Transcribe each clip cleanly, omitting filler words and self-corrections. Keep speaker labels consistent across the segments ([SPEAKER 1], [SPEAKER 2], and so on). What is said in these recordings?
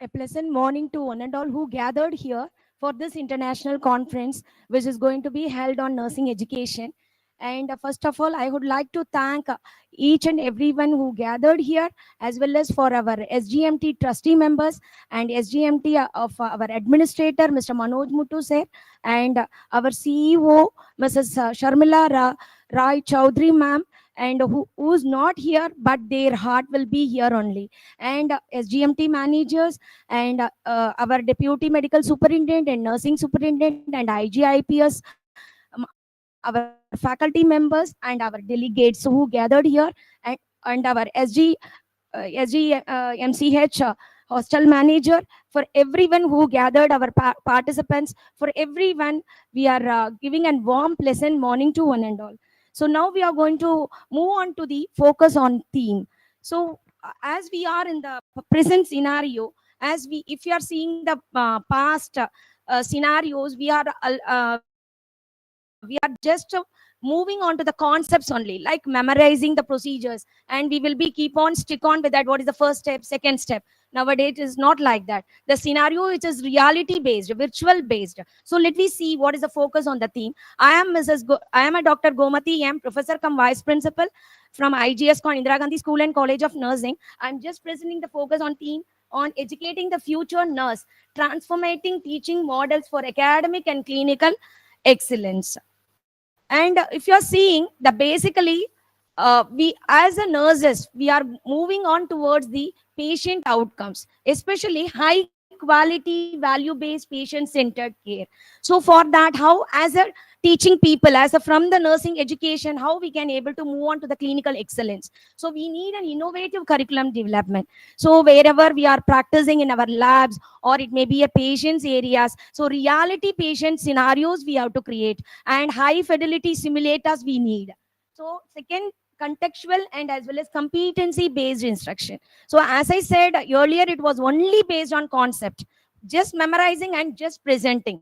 [SPEAKER 1] A pleasant morning to one and all who gathered here for this international conference, which is going to be held on nursing education. And first of all, I would like to thank each and everyone who gathered here, as well as for our SGMT trustee members and SGMT of our administrator, Mr. Manoj Muttu sir, and our CEO, Mrs. Sharmila Rai Chaudhary ma'am, and who's not here, but their heart will be here only. And SGMT managers, and our deputy medical superintendent and nursing superintendent and IGIPS, our faculty members and our delegates who gathered here, and our MCH hostel manager, for everyone who gathered, our participants, for everyone, we are giving a warm, pleasant morning to one and all. So now we are going to move on to the focus on theme. So as we are in the present scenario, as we, if you are seeing the past scenarios, we are just moving on to the concepts only, like memorizing the procedures, and we will be keep on stick on with that. What is the first step, second step? Nowadays it is not like that. The scenario, which is reality based, virtual based. So let me see what is the focus on the theme. I am a Dr. Gomati M, professor cum vice principal from IGS Indira Gandhi School and College of Nursing. I'm just presenting the focus on theme on educating the future nurse, transformating teaching models for academic and clinical excellence. And if you're seeing the basically, we as a nurses, we are moving on towards the patient outcomes, especially high quality value based patient centered care. So for that, how as a teaching people, as a from the nursing education, how we can able to move on to the clinical excellence. So we need an innovative curriculum development. So wherever we are practicing in our labs, or it may be a patient's areas, so reality patient scenarios we have to create, and high fidelity simulators we need. So second, contextual and as well as competency based instruction. So as I said earlier, it was only based on concept, just memorizing and just presenting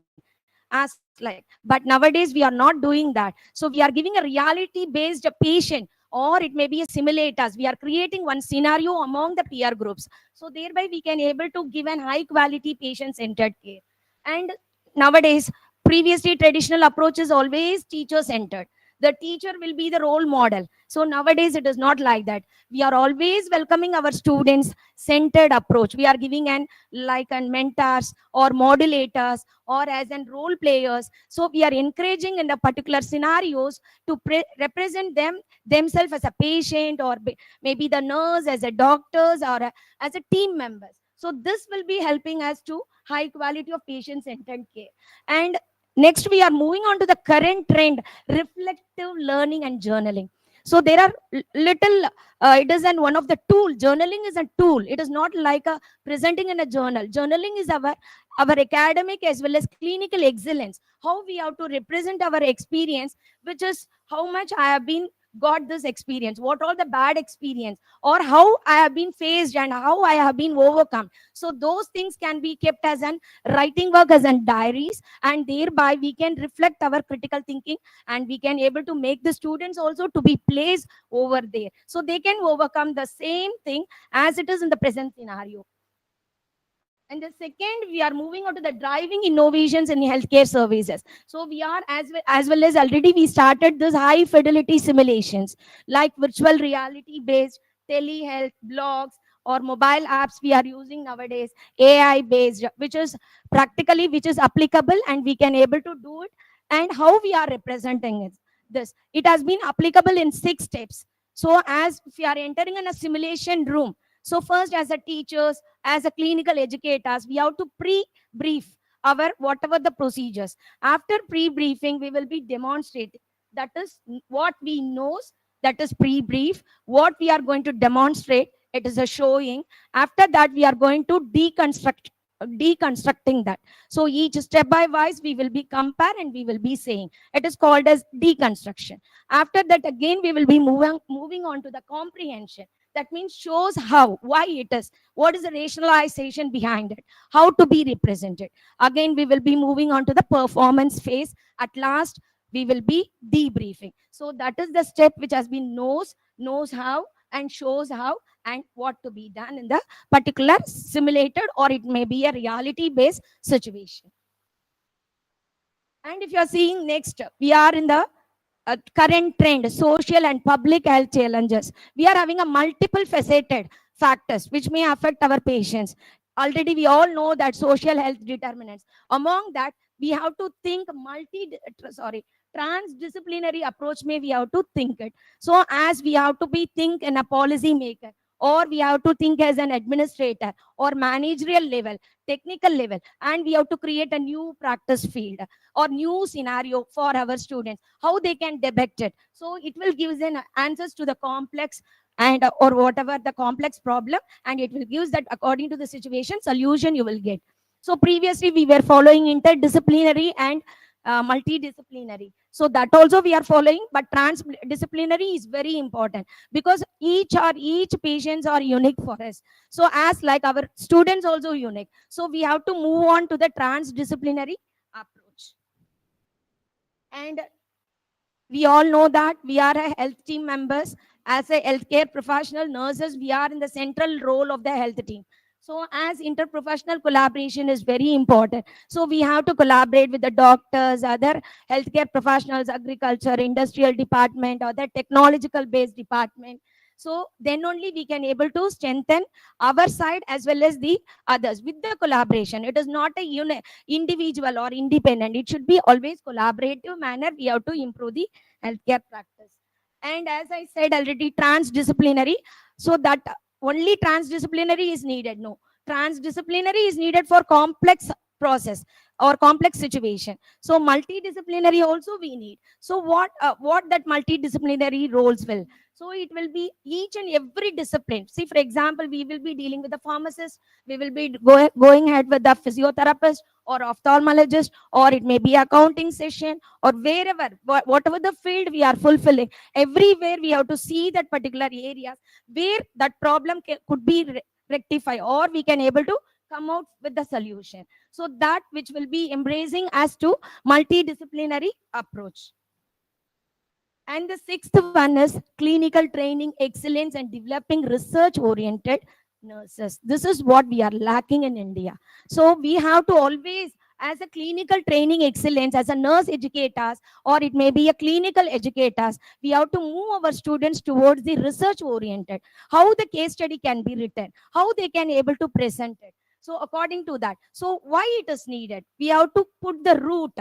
[SPEAKER 1] as like. But nowadays we are not doing that. So we are giving a reality based patient, or it may be a simulators. We are creating one scenario among the peer groups. So thereby we can able to give an high quality patient centered care. And nowadays, previously traditional approach is always teacher centered. The teacher will be the role model. So nowadays it is not like that. We are always welcoming our students centered approach. We are giving an like an mentors or modulators or as an role players. So we are encouraging in the particular scenarios to represent themselves as a patient, or maybe the nurse as a doctors, or as a team members. So this will be helping us to high quality of patient centered care. And next, we are moving on to the current trend, reflective learning and journaling. So there are little, it is one of the tool. Journaling is a tool. It is not like a presenting in a journal. Journaling is our academic as well as clinical excellence. How we have to represent our experience, which is how much I have been got this experience, what all the bad experience, or how I have been faced and how I have been overcome. So those things can be kept as an writing work, as an diaries, and thereby we can reflect our critical thinking, and we can able to make the students also to be placed over there, so they can overcome the same thing as it is in the present scenario. And the second, we are moving on to the driving innovations in healthcare services. So we are as well as already we started this high fidelity simulations, like virtual reality based telehealth blogs or mobile apps we are using nowadays, AI based, which is practically, which is applicable, and we can able to do it. And how we are representing it, this, it has been applicable in 6 steps. So as if we are entering in a simulation room, so first, as a teachers, as a clinical educators, we have to pre-brief our whatever the procedures. After pre-briefing, we will be demonstrating. That is what we knows. That is pre-brief. What we are going to demonstrate, it is a showing. After that, we are going to deconstructing that. So each step by wise, we will be compare and we will be saying. It is called as deconstruction. After that, again, we will be moving on to the comprehension. That means shows how, why it is, what is the rationalization behind it, how to be represented. Again, we will be moving on to the performance phase. At last, we will be debriefing. So that is the step which has been knows how, and shows how and what to be done in the particular simulated, or it may be a reality based situation. And if you are seeing next, we are in the current trend, social and public health challenges. We are having a multiple faceted factors which may affect our patients. Already we all know that social health determinants. Among that, we have to think transdisciplinary approach may we have to think it. So as we have to be think in a policy maker, or we have to think as an administrator or managerial level, technical level, and we have to create a new practice field or new scenario for our students, how they can debate it. So it will give them answers to the complex and or whatever the complex problem, and it will give that according to the situation solution you will get. So previously we were following interdisciplinary and multidisciplinary, so that also we are following, but transdisciplinary is very important because each patients are unique for us. So as like our students also unique, so we have to move on to the transdisciplinary approach. And we all know that we are a health team members. As a healthcare professional nurses, we are in the central role of the health team. So as interprofessional collaboration is very important, so we have to collaborate with the doctors, other healthcare professionals, agriculture, industrial department, other technological based department. So then only we can able to strengthen our side as well as the others with the collaboration. It is not a individual or independent, it should be always collaborative manner. We have to improve the healthcare practice. And as I said already, transdisciplinary, so that only transdisciplinary is needed. No, transdisciplinary is needed for complex process or complex situation. So multidisciplinary also we need. So what that multidisciplinary roles will, so it will be each and every discipline. See, for example, we will be dealing with the pharmacist, we will be going ahead with the physiotherapist or ophthalmologist, or it may be accounting session, or wherever, whatever the field we are fulfilling, everywhere we have to see that particular areas where that problem could be rectified, or we can able to come out with the solution. So that which will be embracing as to multidisciplinary approach. And the sixth one is clinical training excellence and developing research oriented nurses. This is what we are lacking in India. So we have to always, as a clinical training excellence, as a nurse educators, or it may be a clinical educators, we have to move our students towards the research oriented. How the case study can be written, how they can able to present it. So according to that, so why it is needed? We have to put the root.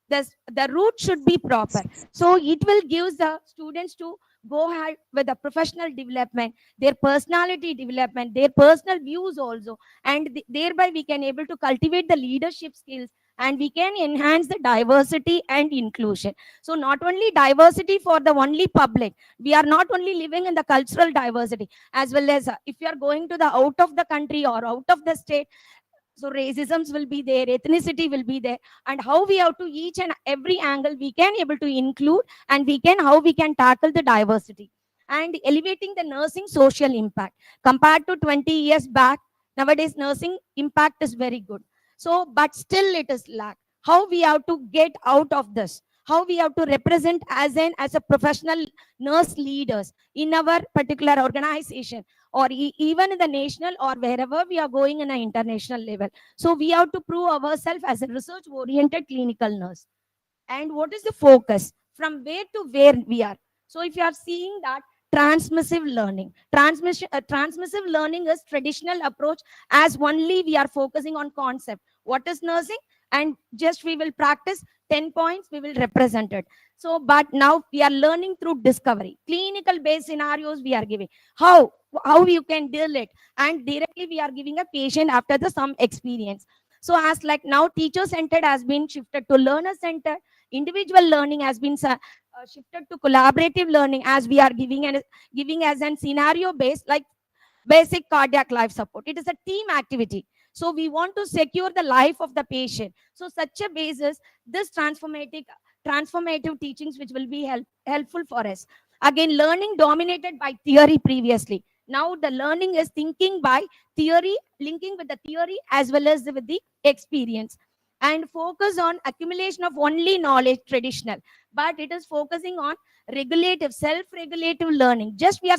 [SPEAKER 1] The root should be proper, so it will give the students to go ahead with the professional development, their personality development, their personal views also, and thereby we can able to cultivate the leadership skills, and we can enhance the diversity and inclusion. So not only diversity for the only public, we are not only living in the cultural diversity, as well as if you are going to the out of the country or out of the state, so racisms will be there, ethnicity will be there, and how we have to each and every angle we can able to include, and we can how we can tackle the diversity and elevating the nursing social impact. Compared to 20 years back, nowadays nursing impact is very good, so but still it is lack. How we have to get out of this, how we have to represent as a professional nurse leaders in our particular organization, or even in the national or wherever we are going in an international level. So we have to prove ourselves as a research oriented clinical nurse. And what is the focus from where to where we are? So if you are seeing that transmissive learning, transmissive learning is traditional approach, as only we are focusing on concept, what is nursing, and just we will practice 10 points, we will represent it. So but now we are learning through discovery, clinical based scenarios we are giving, how you can deal it, and directly we are giving a patient after the some experience. So as like now teacher centered has been shifted to learner centered, individual learning has been shifted to collaborative learning, as we are giving as an scenario based, like basic cardiac life support. It is a team activity. So we want to secure the life of the patient. So such a basis, this transformative teachings which will be helpful for us. Again, learning dominated by theory previously. Now the learning is thinking by theory, linking with the theory as well as with the experience. And focus on accumulation of only knowledge traditional, but it is focusing on regulative, self-regulative learning. Just we are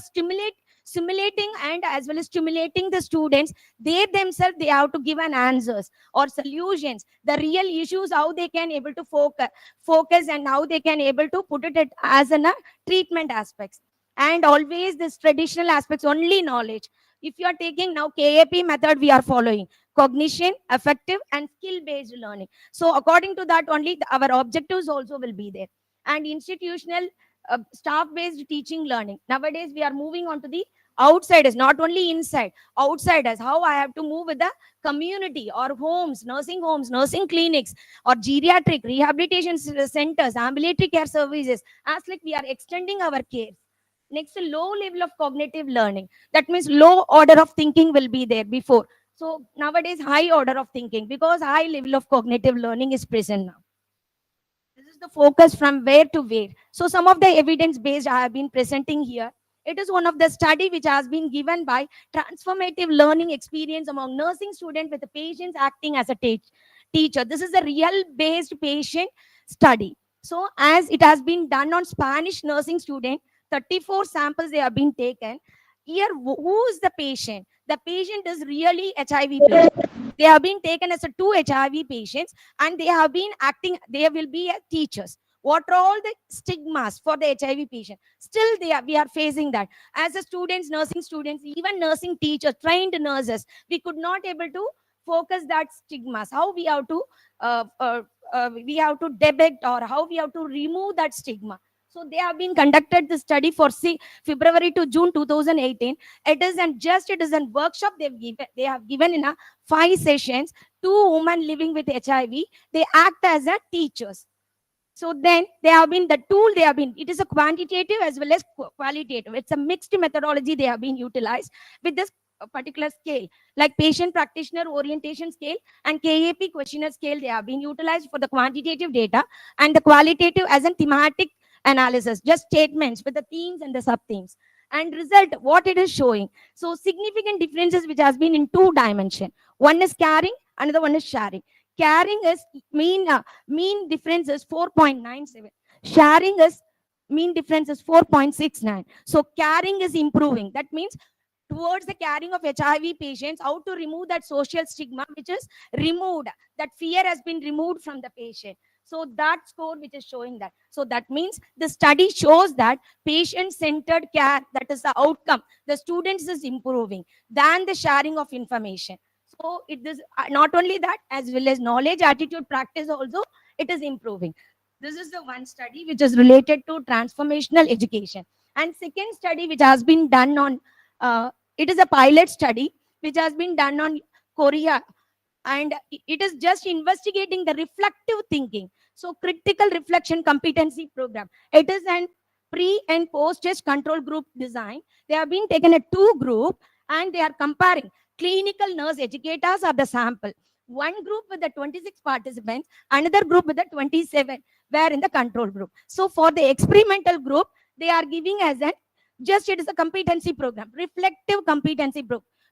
[SPEAKER 1] simulating and as well as stimulating the students. They themselves, they have to give an answers or solutions, the real issues, how they can able to focus and how they can able to put it as an treatment aspects. And always this traditional aspects only knowledge. If you are taking now KAP method, we are following cognition, affective and skill based learning. So according to that only our objectives also will be there. And institutional staff based teaching learning, nowadays we are moving on to the outsiders, not only inside, outsiders, how I have to move with the community or homes, nursing clinics or geriatric rehabilitation centers, ambulatory care services, as like we are extending our care. Next, low level of cognitive learning, that means low order of thinking will be there before. So nowadays high order of thinking, because high level of cognitive learning is present now. This is the focus from where to where. So some of the evidence based I have been presenting here. It is one of the study which has been given by transformative learning experience among nursing students with the patients acting as a teacher. This is a real based patient study. So as it has been done on Spanish nursing student, 34 samples they have been taken. Here, who is the patient? The patient is really HIV patient. They have been taken as a two HIV patients and they have been acting, they will be teachers. What are all the stigmas for the HIV patient? Still, we are facing that. As a students, nursing students, even nursing teachers, trained nurses, we could not able to focus that stigmas. How uh, uh, we have to debate or how we have to remove that stigma. So they have been conducted the study for February to June 2018. It is a workshop they have given in a 5 sessions. Two women living with HIV, they act as a teachers. So then they have been the tool they have been, it is a quantitative as well as qualitative. It's a mixed methodology they have been utilized with this particular scale, like patient practitioner orientation scale and KAP questionnaire scale. They have been utilized for the quantitative data, and the qualitative as a thematic analysis, just statements with the themes and the sub themes. And result, what it is showing. So significant differences which has been in two dimension. One is caring, another one is sharing. Caring is mean difference is 4.97. Sharing is mean difference is 4.69. So caring is improving. That means towards the caring of HIV patients, how to remove that social stigma, which is removed. That fear has been removed from the patient. So that score which is showing that. So that means the study shows that patient-centered care, that is the outcome. The students is improving than the sharing of information. So it is not only that, as well as knowledge, attitude, practice also, it is improving. This is the one study which is related to transformational education. And second study which has been done on, it is a pilot study which has been done on Korea, and it is just investigating the reflective thinking. So critical reflection competency program, it is an pre and post test control group design. They have been taken a two group and they are comparing clinical nurse educators are the sample. One group with the 26 participants, another group with the 27 were in the control group. So for the experimental group, they are giving as an, just it is a competency program, reflective competency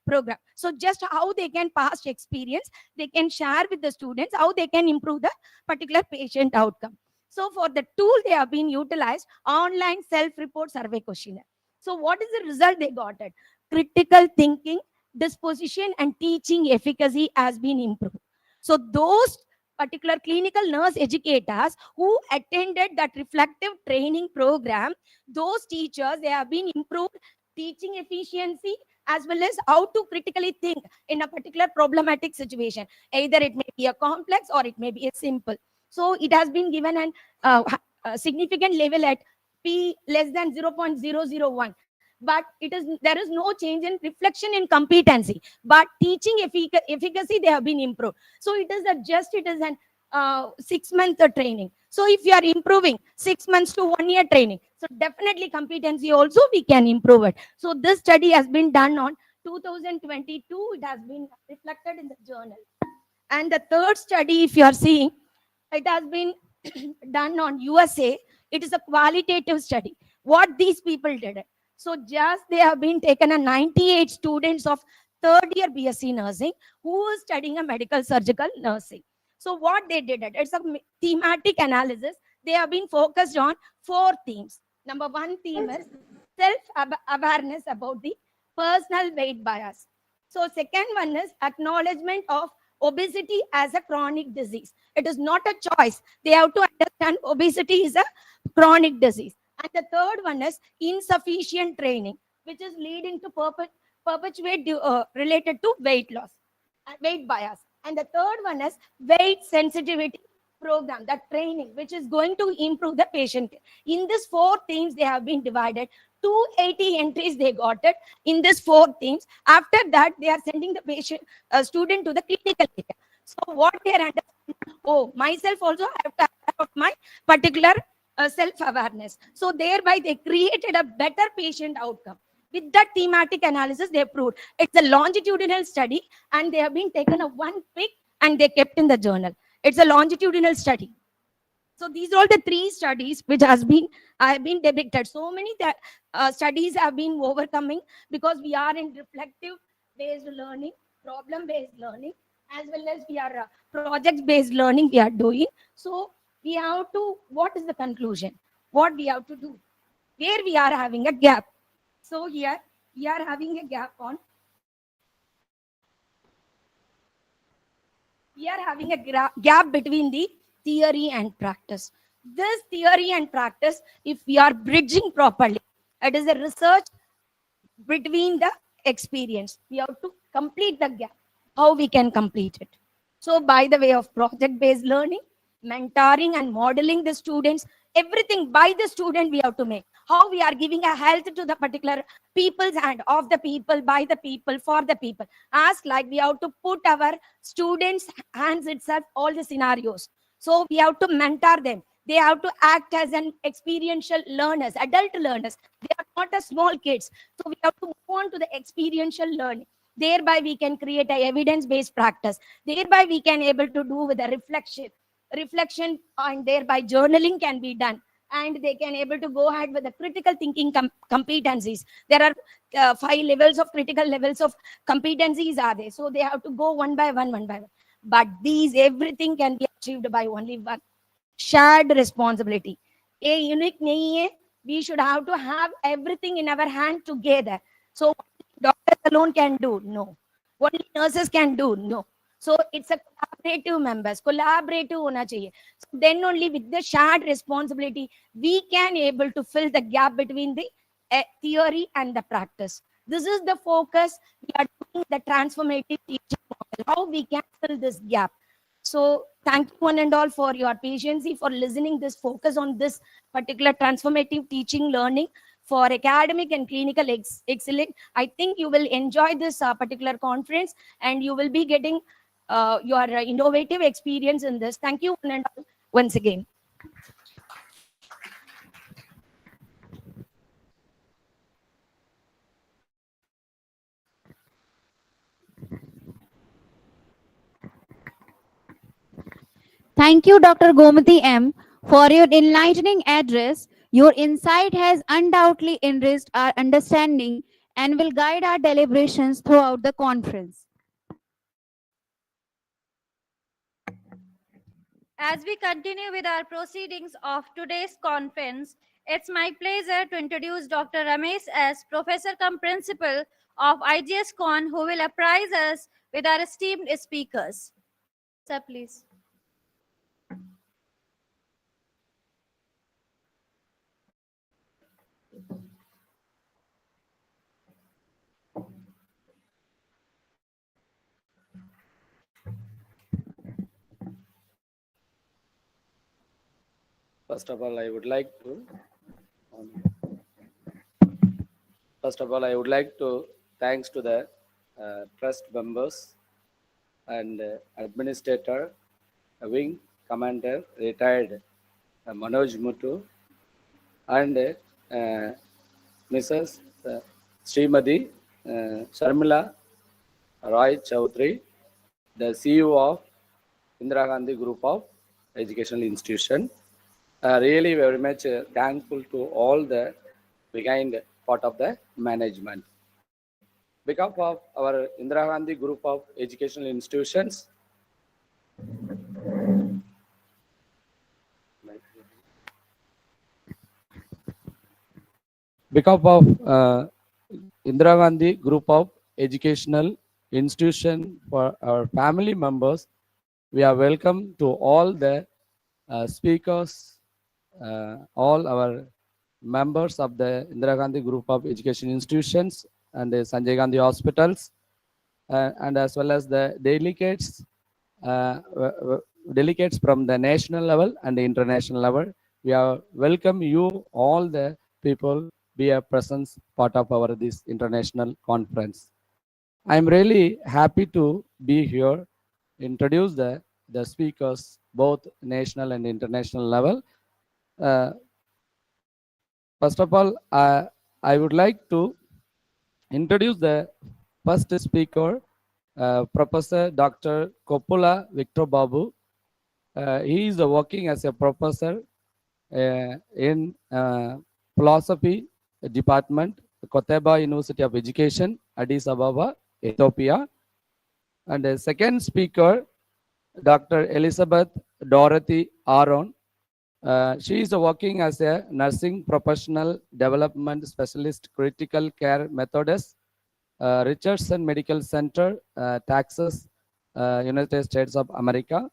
[SPEAKER 1] program. So just how they can past experience, they can share with the students how they can improve the particular patient outcome. So for the tool, they have been utilized online self-report survey questionnaire. So what is the result they got it? Critical thinking, disposition and teaching efficacy has been improved. So those particular clinical nurse educators who attended that reflective training program, those teachers, they have been improved teaching efficiency as well as how to critically think in a particular problematic situation. Either it may be a complex or it may be a simple. So it has been given an a significant level at P less than 0.001. But there is no change in reflection in competency. But teaching efficacy, they have been improved. So it is it is an 6 month training. So if you are improving 6 months to 1 year training, so definitely competency also we can improve it. So this study has been done on 2022. It has been reflected in the journal. And the third study, if you are seeing, it has been done on USA. It is a qualitative study. What these people did. So just they have been taken a 98 students of third year BSc nursing who is studying a medical surgical nursing. So what they did, it's a thematic analysis. They have been focused on 4 themes. Number 1 theme is self-awareness about the personal weight bias. So second one is acknowledgement of obesity as a chronic disease. It is not a choice. They have to understand obesity is a chronic disease. And the third one is insufficient training, which is leading to perpetuate related to weight loss, weight bias. And the third one is weight sensitivity program, that training, which is going to improve the patient care. In these four themes, they have been divided. 280 entries they got it in these four themes. After that, they are sending the patient student to the clinical area. So what they are understanding, oh, myself also I have to have my particular self-awareness. So thereby they created a better patient outcome. With that thematic analysis, they proved it's a longitudinal study, and they have been taken a one pick and they kept in the journal. It's a longitudinal study. So these are all the three studies which have been depicted. So many studies have been overcoming, because we are in reflective based learning, problem based learning, as well as we are project based learning we are doing. So we have to, what is the conclusion? What we have to do? Where we are having a gap. So here we are having a gap on, we are having a gap between the theory and practice. This theory and practice, if we are bridging properly, it is a research between the experience. We have to complete the gap. How we can complete it? So by the way of project-based learning, mentoring and modeling the students, everything by the student we have to make. How we are giving a health to the particular people's hand, of the people, by the people, for the people. Ask like we have to put our students' hands itself, all the scenarios. So we have to mentor them. They have to act as an experiential learners, adult learners. They are not a small kids. So we have to move on to the experiential learning. Thereby we can create a evidence-based practice. Thereby we can able to do with a reflection, and thereby journaling can be done. And they can able to go ahead with the critical thinking competencies. There are 5 levels of critical levels of competencies are there. So they have to go one by one. But these everything can be achieved by only one shared responsibility. A unique nahi hai. We should have to have everything in our hand together. So doctors alone can do? No. Only nurses can do? No. So it's a collaborative members, collaborative hona chahiye. So then only with the shared responsibility, we can able to fill the gap between the theory and the practice. This is the focus. We are doing the transformative teaching model. How we can fill this gap. So thank you one and all for your patience, for listening this focus on this particular transformative teaching learning for academic and clinical excellence. I think you will enjoy this particular conference, and you will be getting your innovative experience in this. Thank you one and all once again.
[SPEAKER 2] Thank you, Dr. Gomati M., for your enlightening address. Your insight has undoubtedly enriched our understanding and will guide our deliberations throughout the conference.
[SPEAKER 3] As we continue with our proceedings of today's conference, it's my pleasure to introduce Dr. Ramesh as Professor cum Principal of IGS Con, who will apprise us with our esteemed speakers. Sir, please.
[SPEAKER 4] First of all, I would like to thanks to the trust members and administrator, wing commander, retired Manoj Muthu, and Mrs. Srimadi Sharmila Roy Chaudhary, the CEO of Indira Gandhi Group of Educational Institution. Really very much thankful to all the behind part of the management. Behalf of our Indira Gandhi Group of Educational Institutions, Because of Indira Gandhi Group of Educational Institution for our family members, we are welcome to all the speakers, all our members of the Indira Gandhi Group of Education Institutions and the Sanjay Gandhi Hospitals, and as well as the delegates, delegates from the national level and the international level. We are welcome you all the people be a presence part of our this international conference. I am really happy to be here, introduce the speakers both national and international level. Uh, First of all, I would like to introduce the first speaker, Professor Dr. Koppula Victor Babu. He is working as a professor in philosophy department, Koteba University of Education, Addis Ababa, Ethiopia. And the second speaker, Dr. Elizabeth Dorothy Aaron. She is working as a nursing professional development specialist, critical care methodist, Richardson Medical Center, Texas, United States of America.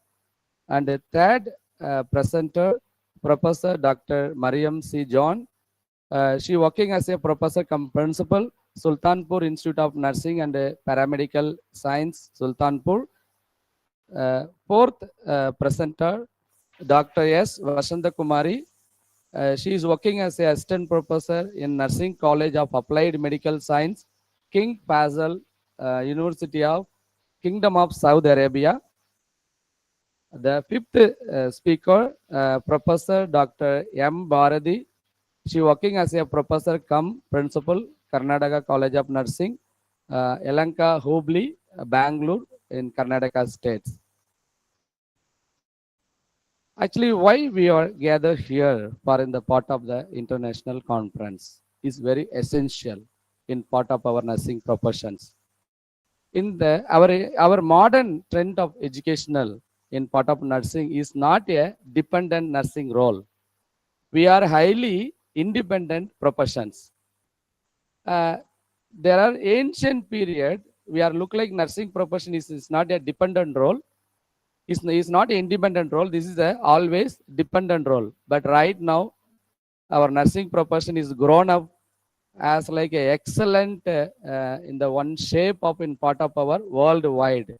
[SPEAKER 4] And the third presenter, Professor Dr. Mariam C. John. She working as a professor cum principal, Sultanpur Institute of Nursing and Paramedical Science, Sultanpur. Fourth presenter, Dr. S. Vasanthakumari. She is working as a assistant professor in Nursing College of Applied Medical Science, King Faisal University of Kingdom of Saudi Arabia. The fifth speaker, Professor Dr. M. Bharathi. She working as a professor cum principal, Karnataka College of Nursing, Elanka Hubli, Bangalore in Karnataka states. Actually, why we are gathered here for in the part of the international conference is very essential in part of our nursing professions. In the our modern trend of educational in part of nursing is not a dependent nursing role. We are highly independent professions. There are ancient period we are look like nursing profession is not a dependent role. Is not an independent role. This is a always dependent role. But right now, our nursing profession is grown up as like a excellent in the one shape of in part of our worldwide.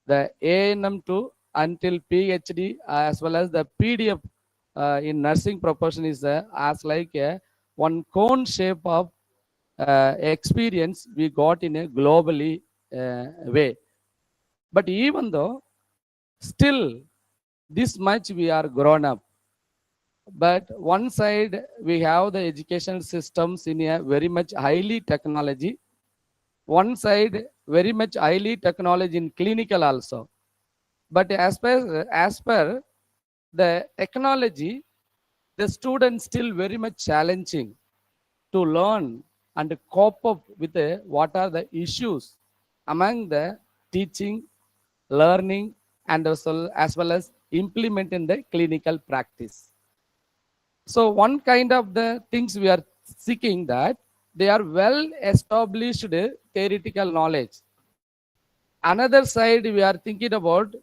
[SPEAKER 4] The ANM to until PhD as well as the PDF in nursing profession is as like a one cone shape of experience we got in a globally way. But even though still this much we are grown up, but one side we have the educational systems in a very much highly technology, one side very much highly technology in clinical also. But as per the technology, the students still very much challenging to learn and cope up with what are the issues among the teaching, learning, and also as well as implementing the clinical practice. So one kind of the things we are seeking that they are well established theoretical knowledge. Another side we are thinking about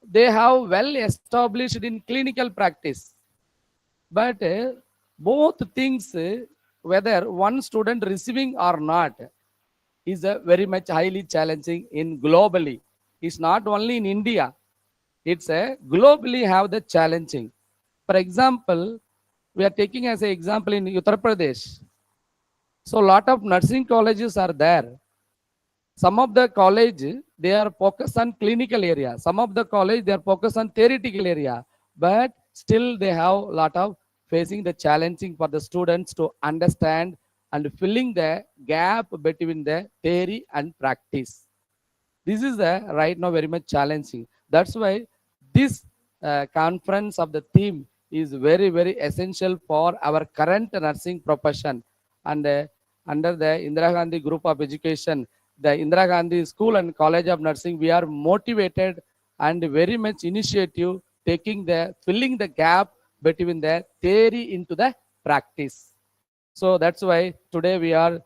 [SPEAKER 4] they have well established in clinical practice. But both things, whether one student receiving or not, is very much highly challenging in globally. It's not only in India. It's globally have the challenging. For example, we are taking as an example in Uttar Pradesh. So a lot of nursing colleges are there. Some of the college, they are focused on clinical area. Some of the college, they are focused on theoretical area. But still they have a lot of facing the challenging for the students to understand and filling the gap between the theory and practice. This is right now very much challenging. That's why this conference of the theme is very, very essential for our current nursing profession. And under the Indira Gandhi Group of Education, the Indira Gandhi School and College of Nursing, we are motivated and very much initiative taking the filling the gap between the theory into the practice. So that's why today we are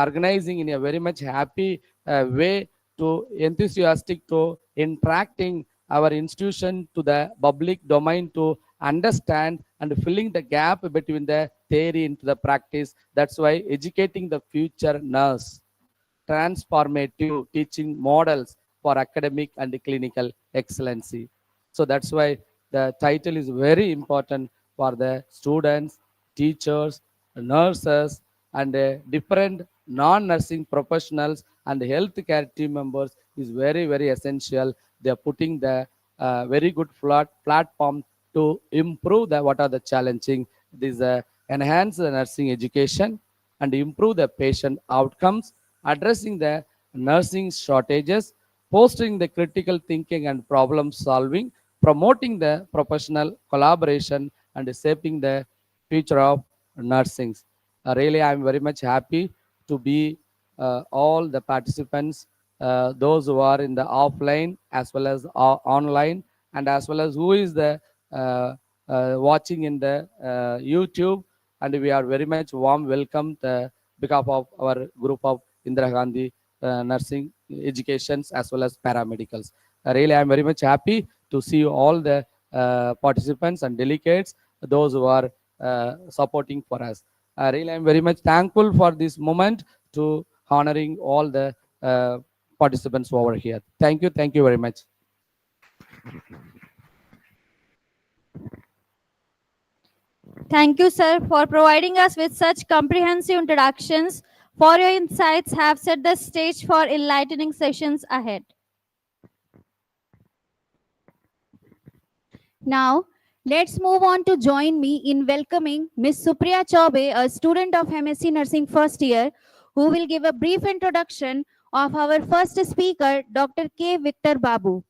[SPEAKER 4] organizing in a very much happy way to enthusiastic to interacting our institution to the public domain to understand and filling the gap between the theory into the practice. That's why educating the future nurse, transformative teaching models for academic and clinical excellency. So that's why the title is very important for the students, teachers, nurses, and different non-nursing professionals and healthcare team members is very, very essential. They are putting the very good platform to improve the what are the challenging. This enhance the nursing education and improve the patient outcomes, addressing the nursing shortages, fostering the critical thinking and problem solving, promoting the professional collaboration, and shaping the future of nursing. Really, I'm very much happy to be all the participants, those who are in the offline as well as online, and as well as who is the watching in the YouTube. And we are very much warm welcome behalf of our group of Indira Gandhi nursing educations as well as paramedicals. Really, I'm very much happy to see all the participants and delegates, those who are supporting for us. Really, I'm very much thankful for this moment to honoring all the participants over here. Thank you very much.
[SPEAKER 3] Thank you, sir, for providing us with such comprehensive introductions. For your insights have set the stage for enlightening sessions ahead.
[SPEAKER 2] Now, let's move on to join me in welcoming Ms. Supriya Chaube, a student of MSc Nursing first year, who will give a brief introduction of our first speaker, Dr. K. Victor Babu.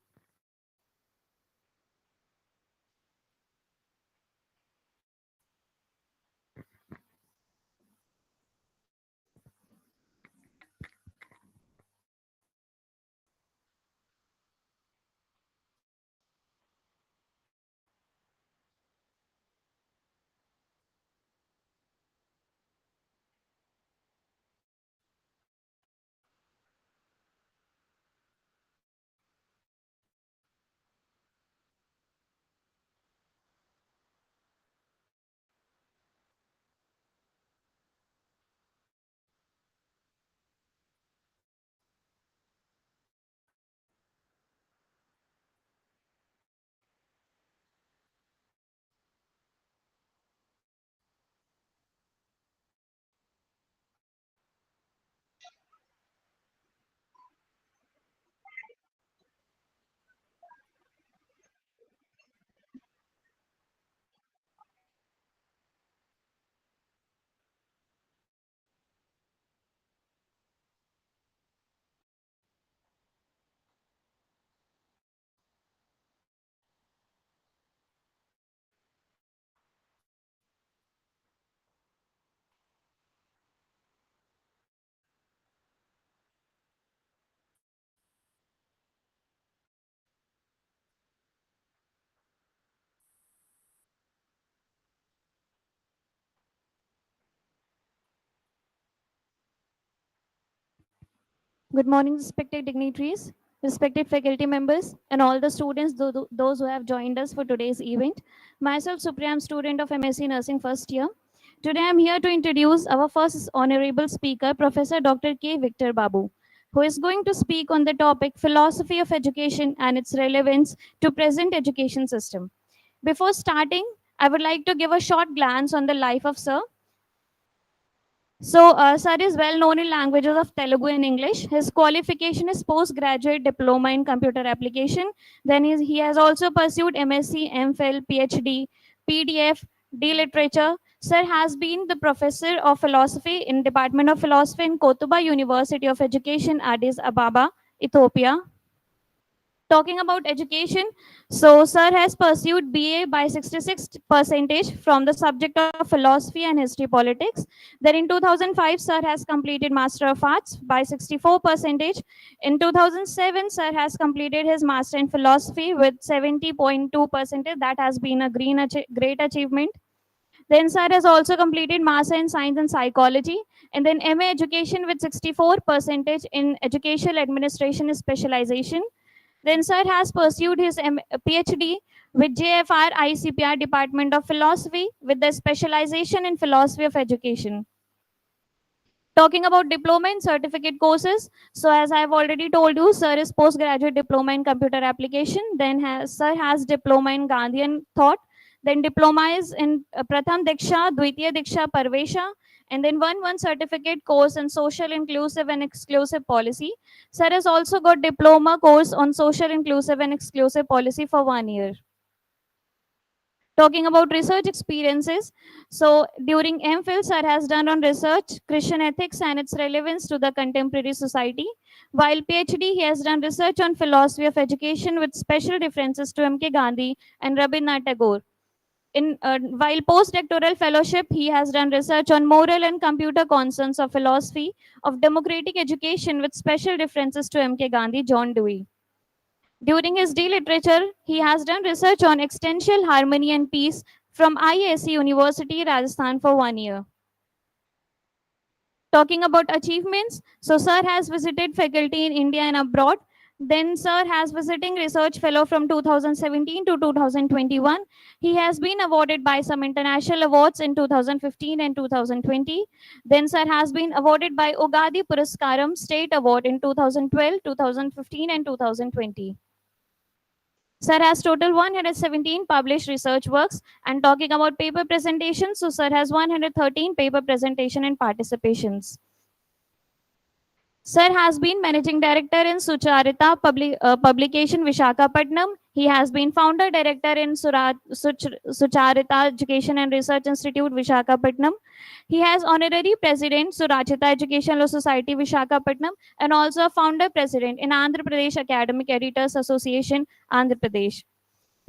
[SPEAKER 1] Good morning, respected dignitaries, respected faculty members, and all the students, those who have joined us for today's event. Myself, Supriya, I'm student of MSc Nursing first year. Today, I'm here to introduce our first honorable speaker, Professor Dr. K. Victor Babu, who is going to speak on the topic Philosophy of Education and its relevance to present education system. Before starting, I would like to give a short glance on the life of Sir. So, Sir is well known in languages of Telugu and English. His qualification is postgraduate diploma in computer application. Then he has also pursued MSc, MPhil, PhD, PDF, D literature. Sir has been the professor of philosophy in Department of Philosophy in Kottaba University of Education, Addis Ababa, Ethiopia. Talking about education, so Sir has pursued BA by 66% from the subject of philosophy and history politics. Then in 2005, Sir has completed Master of Arts by 64%. In 2007, Sir has completed his Master in Philosophy with 70.2%. That has been a great achievement.
[SPEAKER 2] Then sir has also completed Master in Science and Psychology, and then MA Education with 64% in Educational Administration specialization. Then sir has pursued his PhD with JFR ICPR Department of Philosophy with the specialization in Philosophy of Education. Talking about diploma and certificate courses, so as I have already told you, sir is postgraduate diploma in computer application. Then sir has diploma in Gandhian thought. Then diploma is in Pratham Diksha, Dvitiya Diksha, Parvesha, and then one certificate course in social inclusive and exclusive policy. Sir has also got diploma course on social inclusive and exclusive policy for 1 year. Talking about research experiences, so during MPhil, sir has done on research, Christian ethics and its relevance to the contemporary society. While PhD, he has done research on philosophy of education with special references to M.K. Gandhi and Rabindranath Tagore. While postdoctoral fellowship, he has done research on moral and computer concerns of philosophy of democratic education with special references to M.K. Gandhi, John Dewey. During his D literature, he has done research on existential harmony and peace from IISc University, Rajasthan for 1 year. Talking about achievements, so sir has visited faculty in India and abroad. Then sir has visiting research fellow from 2017 to 2021. He has been awarded by some international awards in 2015 and 2020. Then sir has been awarded by Ugadi Puraskaram State Award in 2012, 2015 and 2020. Sir has total 117 published research works. And talking about paper presentations, so sir has 113 paper presentation and participations. Sir has been managing director in Sucharita Publication Vishakhapatnam. He has been founder director in Sucharita Education and Research Institute Vishakhapatnam. He has honorary president Surachita Educational Society Vishakhapatnam and also founder president in Andhra Pradesh Academic Editors Association Andhra Pradesh.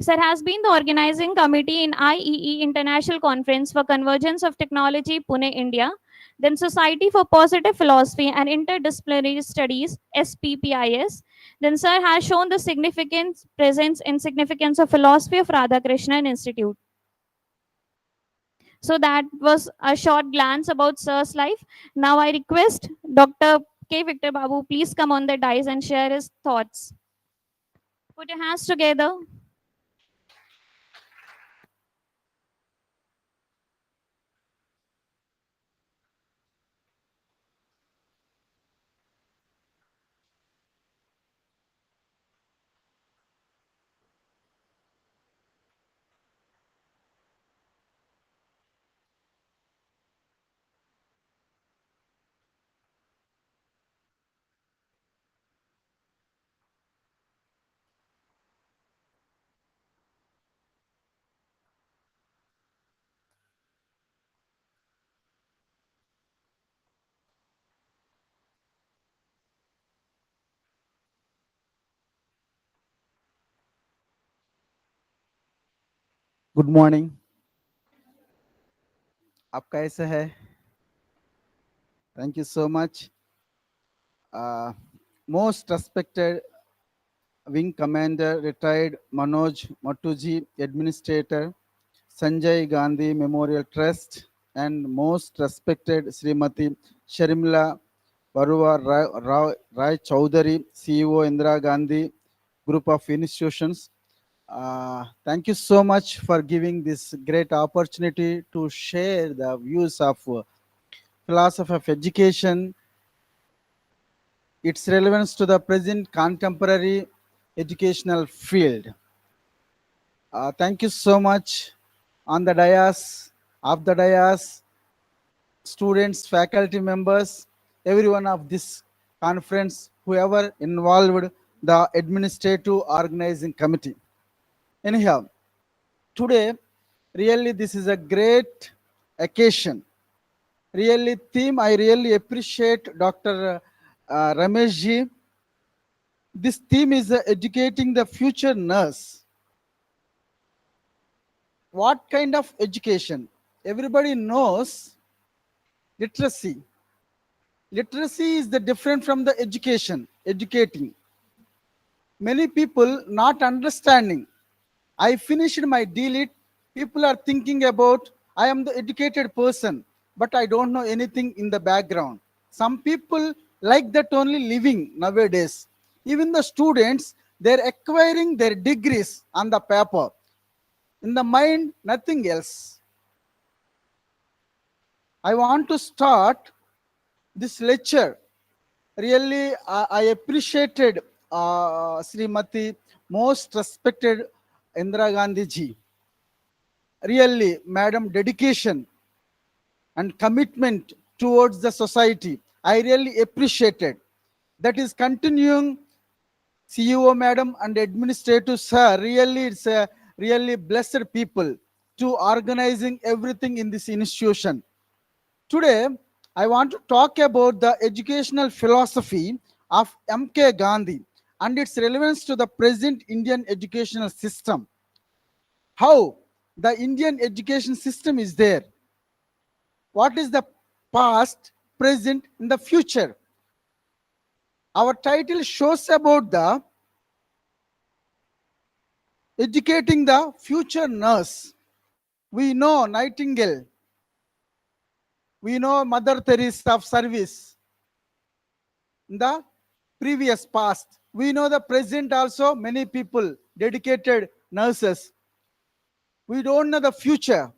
[SPEAKER 2] Sir has been the organizing committee in IEE International Conference for Convergence of Technology, Pune, India. Then Society for Positive Philosophy and Interdisciplinary Studies, SPPIS. Then sir has shown the significant presence and significance of philosophy of Radhakrishnan Institute. So that was a short glance about sir's life. Now I request Dr. K. Victor Babu, please come on the dais and share his thoughts. Put your hands together.
[SPEAKER 5] Good morning. आप कैसे हैं? Thank you so much. Most respected wing commander retired Manoj Mattooji, administrator Sanjay Gandhi memorial trust, and most respected Srimati Sharimla Baruwa Rai Chaudhary, CEO Indira Gandhi Group of Institutions. Thank you so much for giving this great opportunity to share the views of philosophy of education, its relevance to the present contemporary educational field. Thank you so much on the dais, off the dais, students, faculty members, everyone of this conference, whoever involved the administrative organizing committee. Anyhow, today, really this is a great occasion. Really theme, I really appreciate Dr. Ramesh ji. This theme is educating the future nurse. What kind of education? Everybody knows literacy. Literacy is the different from the education, educating. Many people not understanding. I finished my D.Lit. People are thinking about I am the educated person, but I don't know anything in the background. Some people like that only living nowadays. Even the students, they're acquiring their degrees on the paper. In the mind, nothing else. I want to start this lecture. Really, I appreciated Srimati, most respected Indira Gandhi ji. Really, madam, dedication and commitment towards the society, I really appreciated. That is continuing. CEO madam and administrative sir, really it's a really blessed people to organizing everything in this institution. Today, I want to talk about the educational philosophy of M.K. Gandhi and its relevance to the present Indian educational system. How the Indian education system is there. What is the past, present, and the future? Our title shows about the educating the future nurse. We know Nightingale. We know Mother Teresa of service in the previous past. We know the present also, many people, dedicated nurses. We don't know the future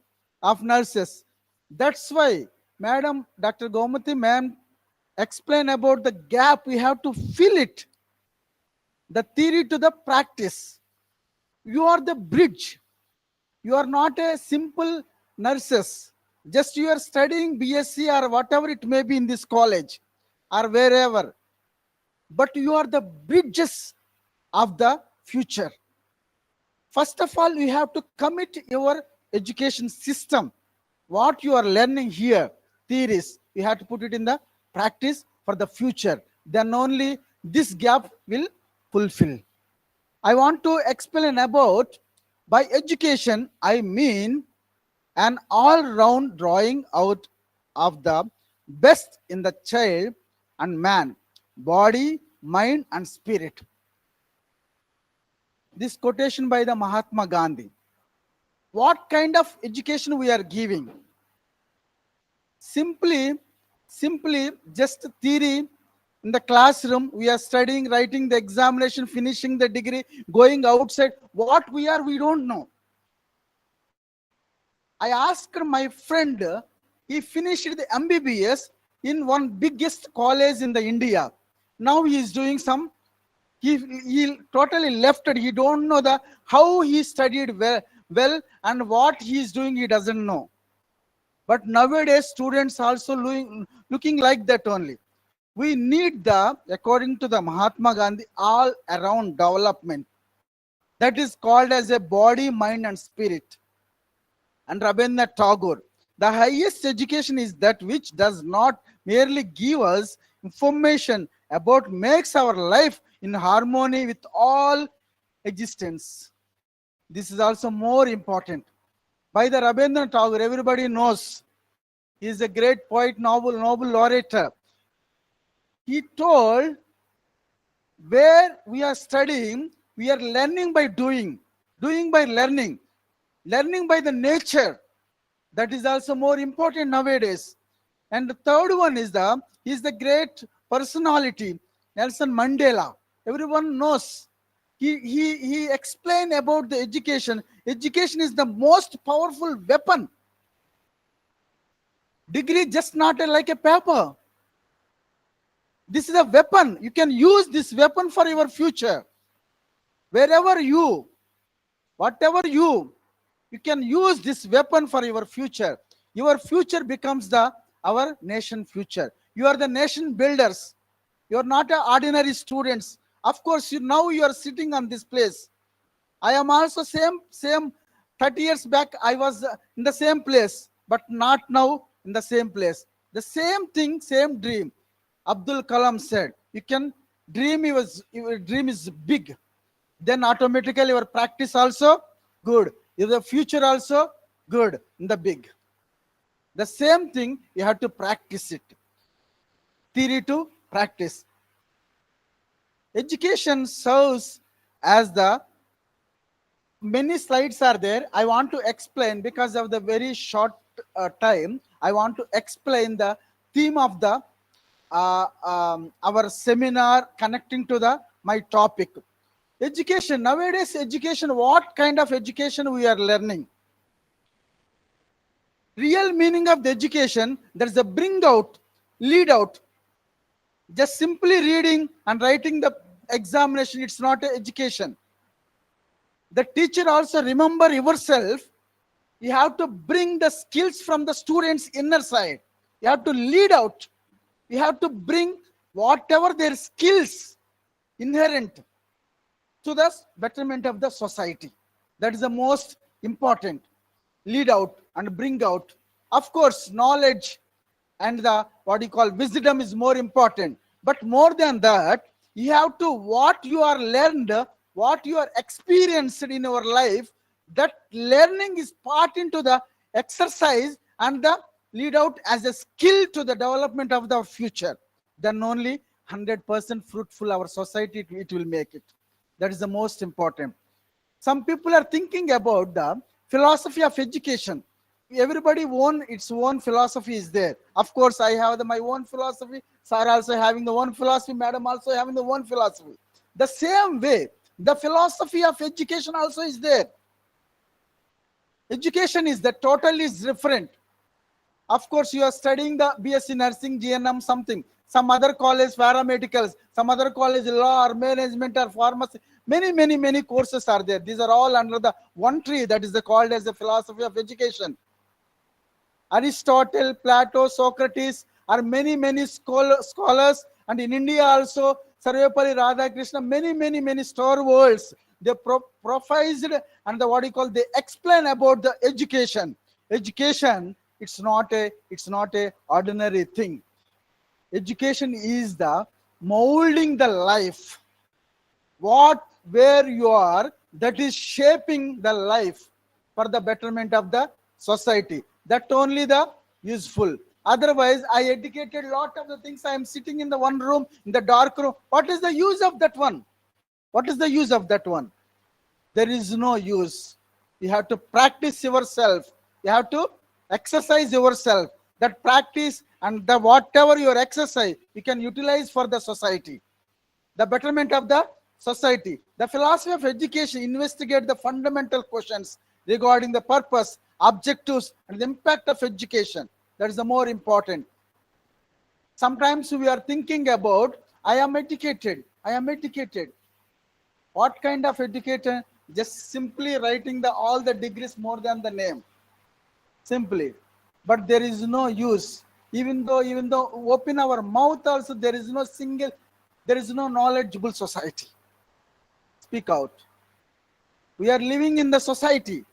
[SPEAKER 5] of nurses. That's why, Madam, Dr. Gomati, ma'am, explain about the gap. We have to fill it. The theory to the practice. You are the bridge. You are not a simple nurses. Just you are studying BSc or whatever it may be in this college or wherever. But you are the bridges of the future. First of all, you have to commit your education system. What you are learning here, theories, you have to put it in the practice for the future. Then only this gap will fulfill. I want to explain about by education, I mean an all-round drawing out of the best in the child and man, body, mind, and spirit. This quotation by the Mahatma Gandhi. What kind of education we are giving? Simply just theory in the classroom. We are studying, writing the examination, finishing the degree, going outside. What we are, we don't know. I asked my friend, he finished the MBBS in one biggest college in the India. Now he is doing some, he totally left it. He don't know the how he studied well and what he is doing, he doesn't know. But nowadays, students also looking like that only. We need the, according to the Mahatma Gandhi, all around development. That is called as a body, mind, and spirit. And Rabindranath Tagore, the highest education is that which does not merely give us information about makes our life in harmony with all existence. This is also more important. By the Rabindranath Tagore, everybody knows. He is a great poet, Nobel laureate. He told, where we are studying, we are learning by doing by learning by the nature. That is also more important nowadays. And the third one is the great personality, Nelson Mandela. Everyone knows. He explained about the education. Education is the most powerful weapon. Degree just not like a paper. This is a weapon. You can use this weapon for your future. Wherever you, whatever you can use this weapon for your future. Your future becomes our nation future. You are the nation builders. You are not ordinary students. Of course, now you are sitting on this place. I am also same 30 years back, I was in the same place, but not now in the same place. The same thing, same dream. Abdul Kalam said, you can dream, your dream is big. Then automatically your practice also good. The future also good in the big. The same thing, you have to practice it. Theory to practice. Education serves as the, many slides are there. I want to explain because of the very short time, I want to explain the theme of the our seminar connecting to the my topic. Education. Nowadays, education, what kind of education we are learning? Real meaning of the education, there is a bring out, lead out. Just simply reading and writing the examination, it's not a education. The teacher also remember yourself. You have to bring the skills from the students' inner side. You have to lead out. You have to bring whatever their skills inherent to the betterment of the society. That is the most important. Lead out and bring out. Of course, knowledge and the what you call wisdom is more important. But more than that, you have to what you are learned, what you are experienced in your life, that learning is part into the exercise and the lead out as a skill to the development of the future. Then only 100% fruitful our society it will make it. That is the most important. Some people are thinking about the philosophy of education. Everybody own its own philosophy is there. Of course, I have my own philosophy. Sir also having the one philosophy. Madam also having the one philosophy. The same way, the philosophy of education also is there. Education is the totally is different. Of course, you are studying the BSc nursing, GNM, something. Some other college paramedicals, some other college law or management or pharmacy. Many courses are there. These are all under the one tree that is called as the philosophy of education. Aristotle, Plato, Socrates are many scholars, and in India also Sarvepalli Radhakrishna, many stalwarts. They professed and the what you call they explain about the education. Education, it's not a ordinary thing. Education is the molding the life. Where you are, that is shaping the life for the betterment of the society. That only the useful. Otherwise, I educated a lot of the things. I am sitting in the one room, in the dark room. What is the use of that one? What is the use of that one? There is no use. You have to practice yourself. You have to exercise yourself. That practice and the whatever your exercise, you can utilize for the society. The betterment of the society. The philosophy of education investigate the fundamental questions regarding the purpose, objectives, and the impact of education. That is the more important. Sometimes we are thinking about, I am educated. What kind of education? Just simply writing all the degrees more than the name. Simply. But there is no use. Even though open our mouth also, there is no knowledgeable society. Speak out. We are living in the society.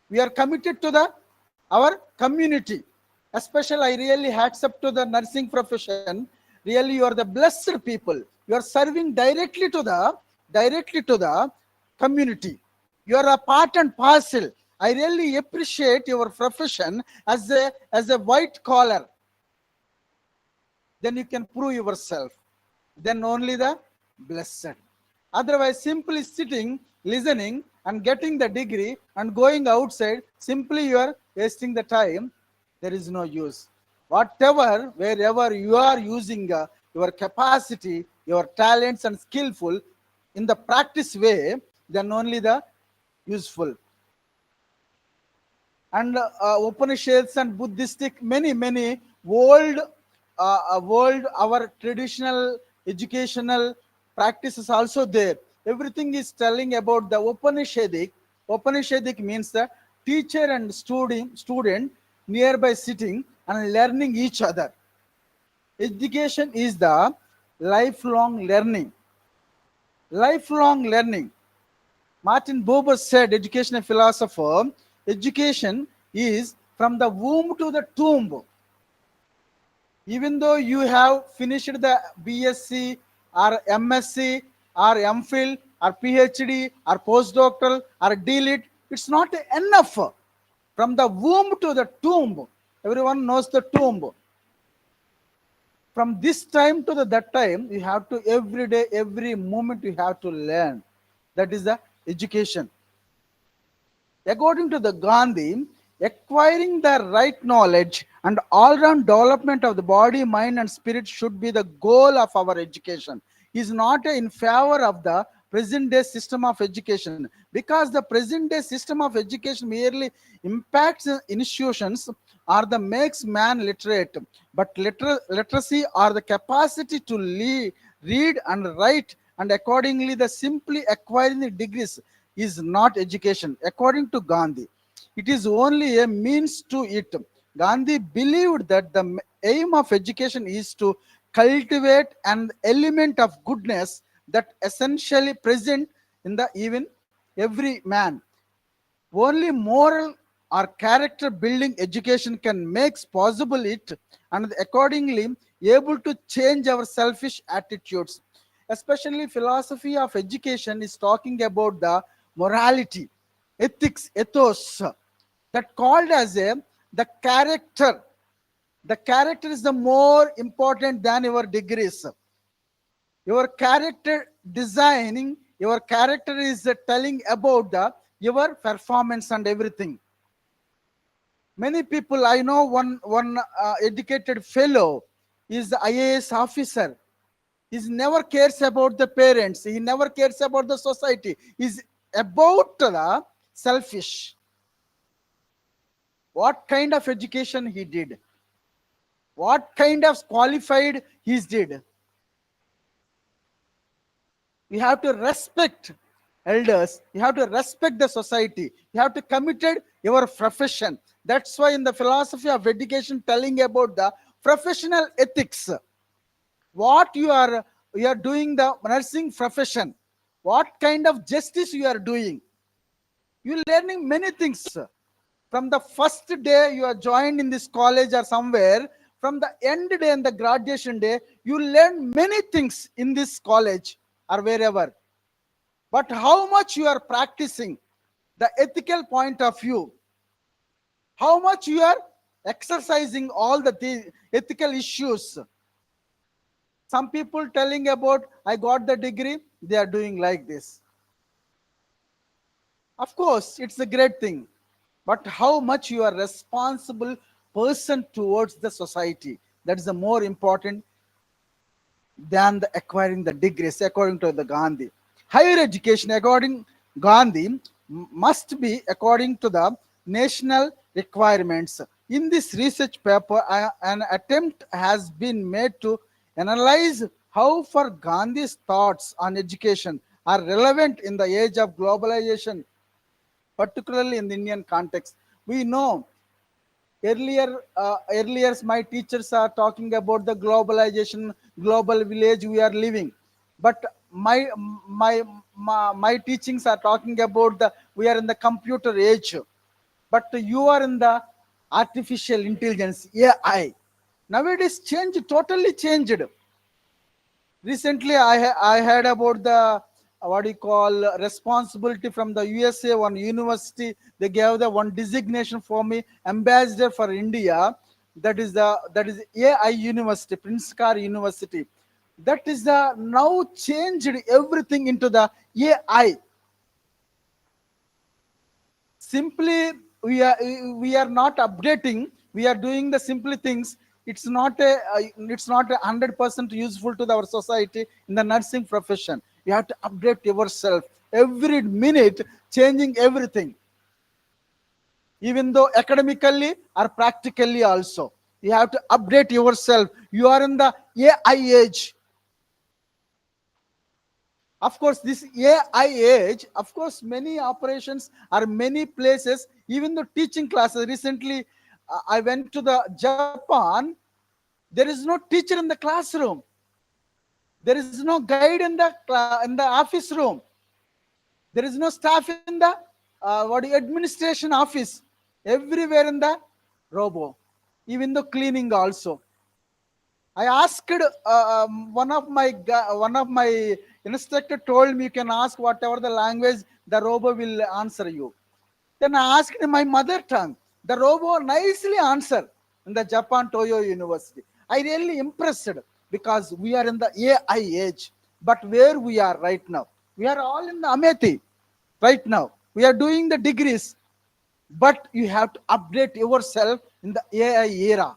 [SPEAKER 5] We are committed to our community. Especially, I really hats up to the nursing profession. Really, you are the blessed people. You are serving directly to the community. You are a part and parcel. I really appreciate your profession as a white collar. Then you can prove yourself. Then only the blessed. Otherwise, simply sitting, listening, and getting the degree and going outside, simply you are wasting the time. There is no use. Wherever you are using your capacity, your talents and skillful in the practice way, then only the useful. And Upanishads and Buddhistic, many world, our traditional educational practices also there. Everything is telling about the Upanishadic. Upanishadic means the teacher and student nearby sitting and learning each other. Education is the lifelong learning. Lifelong learning. Martin Buber said, educational philosopher, education is from the womb to the tomb. Even though you have finished the BSc or MSc or MPhil or PhD or postdoctoral or DLit, it's not enough. From the womb to the tomb, everyone knows the tomb. From this time to that time, you have to every day, every moment you have to learn. That is the education. According to the Gandhi, Acquiring the right knowledge and all-round development of the body, mind, and spirit should be the goal of our education. He is not in favor of the present day system of education, because the present day system of education merely impacts institutions or the makes man literate, but literacy or the capacity to read and write, and accordingly the simply acquiring the degrees is not education. According to Gandhi, it is only a means to it. Gandhi believed that the aim of education is to cultivate an element of goodness that essentially present in the even every man. Only moral or character building education can make possible it, and accordingly able to change our selfish attitudes. Especially philosophy of education is talking about the morality, ethics, ethos, that called as a the character. The character is the more important than your degrees. Your character designing, your character is telling about the your performance and everything. Many people, I know one educated fellow is the IAS officer. He never cares about the parents. He never cares about the society. He's about the selfish. What kind of education he did? What kind of qualified he did? You have to respect elders. You have to respect the society. You have to committed your profession. That's why in the philosophy of education telling about the professional ethics, what you are doing the nursing profession, what kind of justice you are doing. You're learning many things from the first day you are joined in this college or somewhere. From the end day and the graduation day, you learn many things in this college or wherever. But how much you are practicing the ethical point of view, how much you are exercising all the ethical issues. Some people telling about, I got the degree, they are doing like this. Of course, it's a great thing. But how much you are responsible person towards the society, that is the more important than the acquiring the degrees, according to the Gandhi. Higher education, according Gandhi, must be according to the national requirements. In this research paper, an attempt has been made to analyze how far Gandhi's thoughts on education are relevant in the age of globalization, particularly in the Indian context. We know earlier my teachers are talking about the globalization, global village we are living, but my teachings are talking about the we are in the computer age, but you are in the artificial intelligence, AI. Nowadays change, totally changed. Recently I heard about the what do you call responsibility from the USA, one university. They gave the one designation for me, ambassador for India. That is AI University, Prince Car University. That is the now changed everything into the AI. Simply we are not updating. We are doing the simple things. It's not a 100% useful to our society in the nursing profession. You have to update yourself every minute, changing everything, even though academically or practically also. You have to update yourself. You are in the AI age. Of course, this AI age, of course, many operations or many places, even the teaching classes. Recently, I went to the Japan. There is no teacher in the classroom. There is no guide in the office room. There is no staff in the administration office. Everywhere in the robo, even the cleaning also. I asked one of my instructor told me you can ask whatever the language, the robo will answer you. Then I asked in my mother tongue. The robo nicely answered in the Japan Toyo University. I really impressed because we are in the AI age. But where we are right now, we are all in the Amethi right now. We are doing the degrees. but you have to update yourself in the AI era.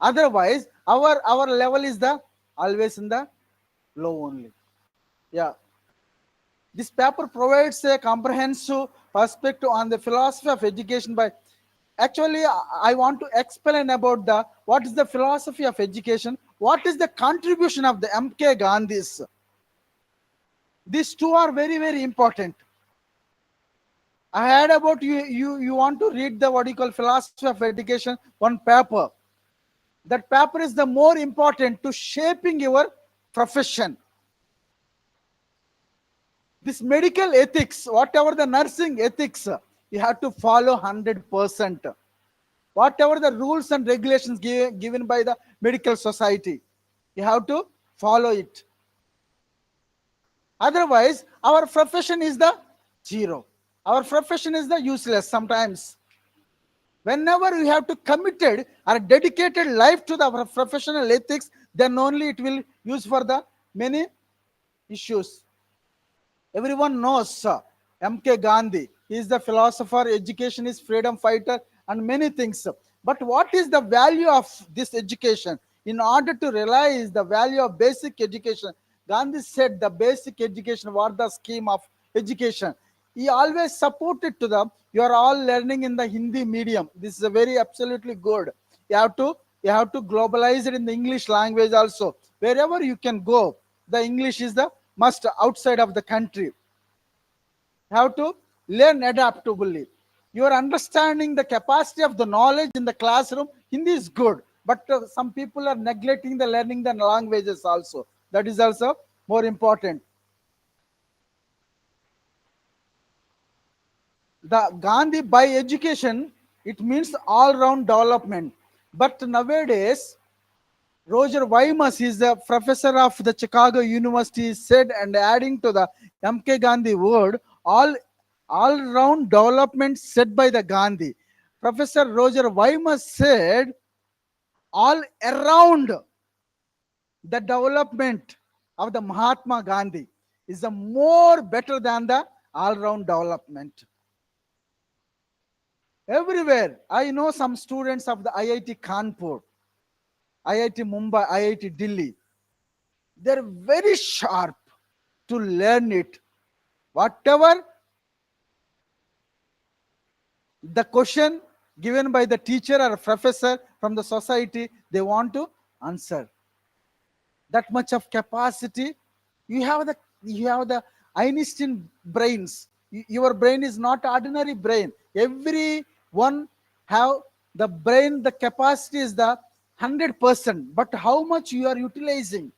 [SPEAKER 5] Otherwise, our level is the always in the low only. Yeah. This paper provides a comprehensive perspective on the philosophy of education by actually I want to explain about the what is the philosophy of education, what is the contribution of the MK Gandhis. These two are very, very important. I heard about you want to read the what you call philosophy of education, one paper. That paper is the more important to shaping your profession. This medical ethics, whatever the nursing ethics, you have to follow 100%. Whatever the rules and regulations given by the medical society, you have to follow it. Otherwise, our profession is the zero. Our profession is the useless sometimes. Whenever you have to committed or dedicated life to the professional ethics, then only it will use for the many issues. Everyone knows MK Gandhi. He is the philosopher, education is freedom fighter, and many things. But what is the value of this education? In order to realize the value of basic education, Gandhi said the basic education was the scheme of education. He always supported to them. You are all learning in the Hindi medium. This is a very absolutely good. You have to globalize it in the English language also. Wherever you can go, the English is the must outside of the country. You have to learn adaptably. You are understanding the capacity of the knowledge in the classroom. Hindi is good, but some people are neglecting the learning the languages also. That is also more important. The Gandhi by education, it means all-round development. But nowadays, Roger Wimers is the professor of the Chicago University, said, and adding to the MK Gandhi word, all-round development said by the Gandhi. Professor Roger Wimers said, all around the development of the Mahatma Gandhi is a more better than the all-round development. Everywhere, I know some students of the IIT Kanpur, IIT Mumbai, IIT Delhi, they're very sharp to learn it. Whatever the question given by the teacher or professor from the society, they want to answer. That much of capacity. You have the Einstein brains. Your brain is not ordinary brain. Everyone have the brain, the capacity is the 100%, but how much you are utilizing,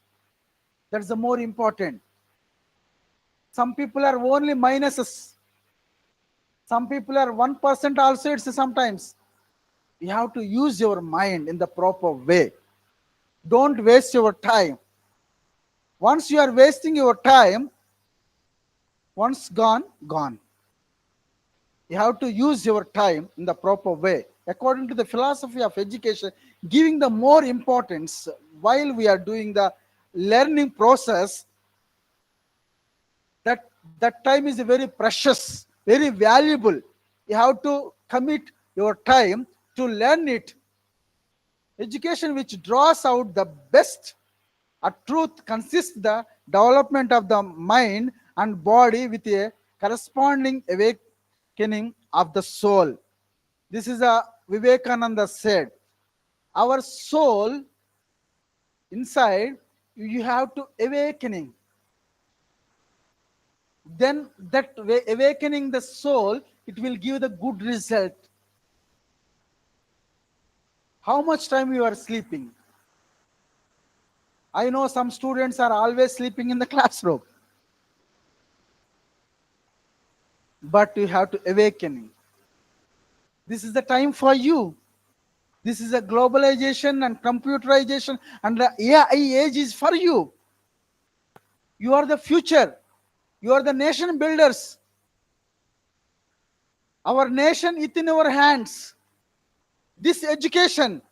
[SPEAKER 5] that's the more important. Some people are only minuses. Some people are 1% also. It's sometimes you have to use your mind in the proper way. Don't waste your time. Once you are wasting your time, once gone, gone. You have to use your time in the proper way. According to the philosophy of education, giving the more importance while we are doing the learning process, that time is very precious, very valuable. You have to commit your time to learn it. Education which draws out the best a truth consists the development of the mind and body with a corresponding awakening of the soul. This is a Vivekananda said. Our soul inside, you have to awakening. Then that awakening the soul, it will give the good result. How much time you are sleeping? I know some students are always sleeping in the classroom. But you have to awakening. This is the time for you. This is a globalization and computerization, and the AI age is for you. You are the future. You are the nation builders. Our nation is in our hands. This education,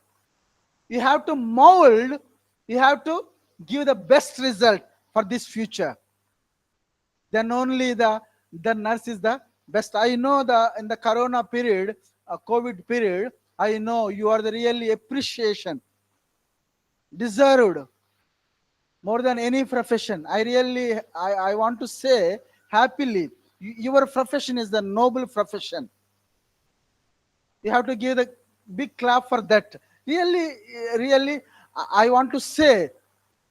[SPEAKER 5] you have to mold, you have to give the best result for this future. Then only the nurse is the best. I know in the Corona period, COVID period, I know you are the really appreciation deserved more than any profession. I want to say happily, your profession is the noble profession. You have to give the big clap for that. Really, really, I want to say,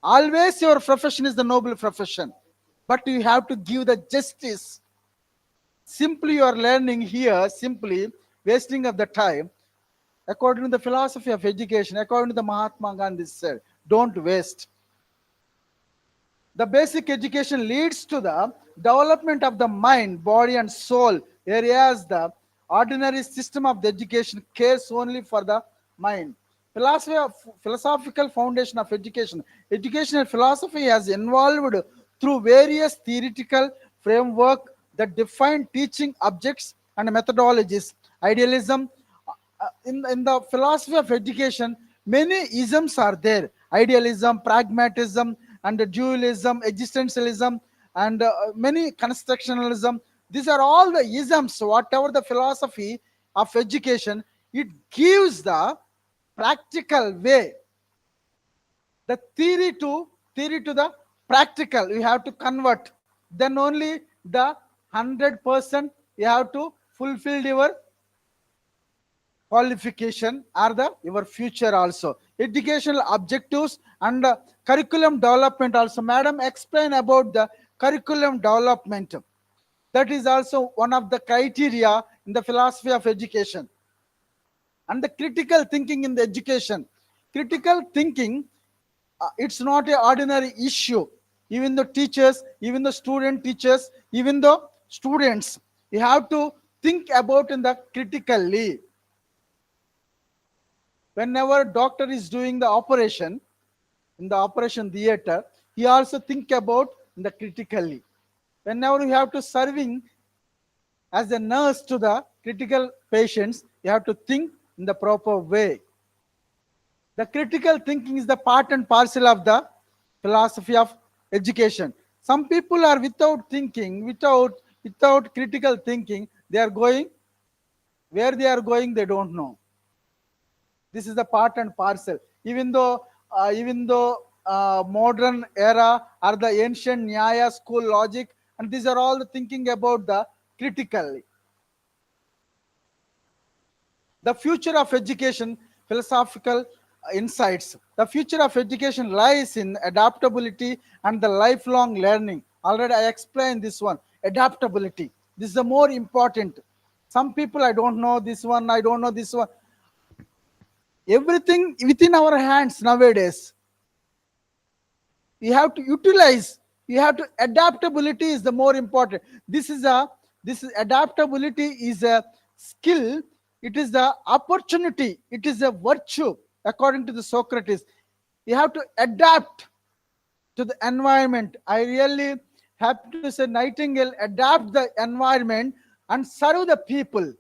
[SPEAKER 5] always your profession is the noble profession, but you have to give the justice. Simply you are learning here, simply wasting of the time. According to the philosophy of education, according to the Mahatma Gandhi said, don't waste. The basic education leads to the development of the mind, body, and soul, whereas the ordinary system of the education cares only for the mind. Philosophical foundation of education. Educational philosophy has evolved through various theoretical framework that define teaching objects and methodologies. Idealism, in the philosophy of education, many isms are there: idealism, pragmatism, and dualism, existentialism, and many constructionalism. These are all the isms. Whatever the philosophy of education, it gives the practical way, the theory to the practical. You have to convert, then only the 100% you have to fulfill your qualification are the your future also. Educational objectives and curriculum development also. Madam, explain about the curriculum development. That is also one of the criteria in the philosophy of education. And the critical thinking in the education. Critical thinking, it's not an ordinary issue. Even the teachers, even the student teachers, even the students, you have to think about in the critically. Whenever doctor is doing the operation in the operation theater, he also think about the critically. Whenever you have to serving as a nurse to the critical patients, you have to think in the proper way. The critical thinking is the part and parcel of the philosophy of education. Some people are without thinking, without critical thinking, they are going where they are going, they don't know. This is the part and parcel. Even though modern era are the ancient Nyaya school logic, and these are all the thinking about the critically. The future of education, philosophical insights. The future of education lies in adaptability and the lifelong learning. Already I explained this one. Adaptability. This is the more important. Some people, I don't know this one, I don't know this one. Everything within our hands nowadays. You have to utilize. You have to adaptability is the more important. This is adaptability is a skill. It is the opportunity. It is a virtue according to the Socrates. You have to adapt to the environment. I really have to say Nightingale adapt the environment and serve the people.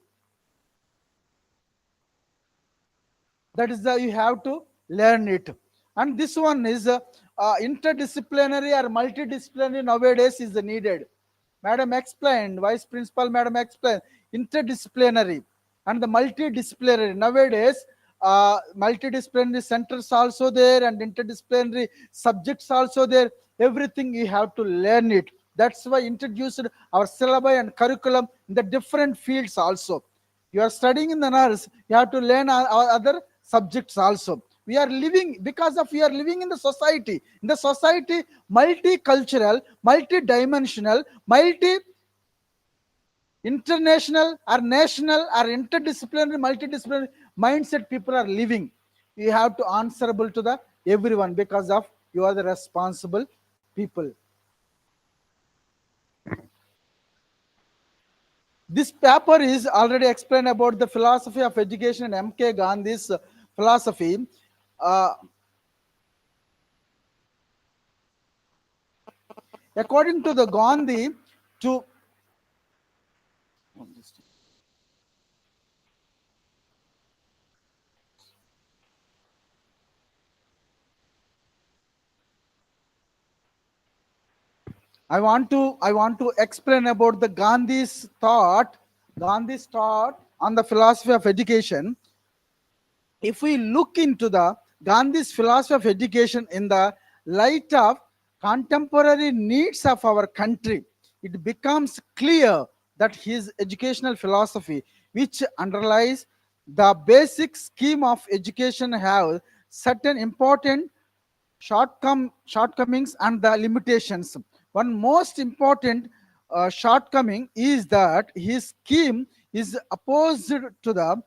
[SPEAKER 5] That is the you have to learn it. And this one is interdisciplinary or multidisciplinary nowadays is needed. Madam explained, vice principal madam explained, interdisciplinary and the multidisciplinary. Nowadays multidisciplinary centers also there and interdisciplinary subjects also there. Everything you have to learn it. That's why introduced our syllabi and curriculum in the different fields also. You are studying in the nurse, you have to learn our other subjects also. We are living because of we are living in the society. In the society, multicultural, multidimensional, multi international or national or interdisciplinary, multidisciplinary mindset people are living. You have to answerable to the everyone because of you are the responsible people. This paper is already explained about the philosophy of education and M.K. Gandhi's philosophy. According to the Gandhi, to I want to explain about the Gandhi's thought on the philosophy of education. If we look into the Gandhi's philosophy of education in the light of contemporary needs of our country, it becomes clear that his educational philosophy, which underlies the basic scheme of education, have certain important shortcomings and the limitations. One most important shortcoming is that his scheme is opposed to the